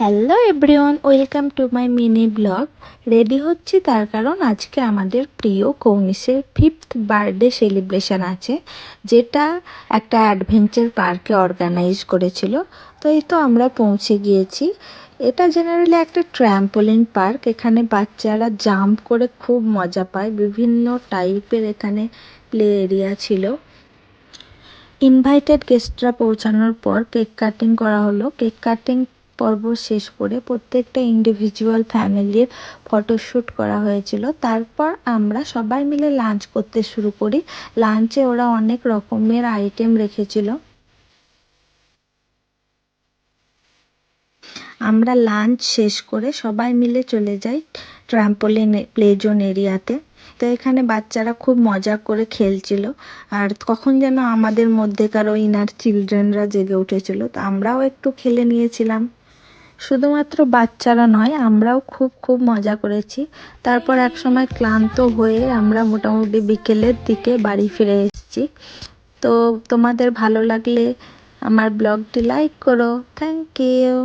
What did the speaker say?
Hello everyone, welcome to my mini blog. Ready হচ্ছি তার কারণ আজকে আমাদের প্রিয় কৌমিসের 5th বার্থডে সেলিব্রেশন আছে, যেটা একটা অ্যাডভেঞ্চার পার্কে অর্গানাইজ করেছিল। তো এই তো আমরা পৌঁছে গিয়েছি। এটা জেনারেলি একটা ট্র্যাম্পোলিন পার্ক। এখানে বাচ্চারা জাম্প করে খুব মজা পায়। বিভিন্ন টাইপের এখানে প্লে এরিয়া ছিল। ইনভাইটেড গেস্টরা পৌঁছানোর পর কেক কাটিং করা হলো। কেক কাটিং পর্ব শেষ করে প্রত্যেকটা ইন্ডিভিজুয়াল ফ্যামিলির ফটোশ্যুট করা হয়েছিল। তারপর আমরা সবাই মিলে লাঞ্চ করতে শুরু করি। লাঞ্চে ওরা অনেক রকমের আইটেম রেখেছিল। আমরা লাঞ্চ শেষ করে সবাই মিলে চলে যাই ট্র্যাম্পোলিন প্লে জোন এরিয়াতে। তো এখানে বাচ্চারা খুব মজা করে খেলছিল। আর কখন যেন আমাদের মধ্যেকার ওই ইনার চিলড্রেনরা জেগে উঠেছিল, তো আমরাও একটু খেলে নিয়েছিলাম। শুধুমাত্র বাচ্চারা নয়, আমরাও খুব খুব মজা করেছি। তারপর একসময় ক্লান্ত হয়ে আমরা মোটামুটি বিকেলের দিকে বাড়ি ফিরে এসেছি। তো তোমাদের ভালো লাগলে আমার ব্লগটি লাইক করো। Thank you.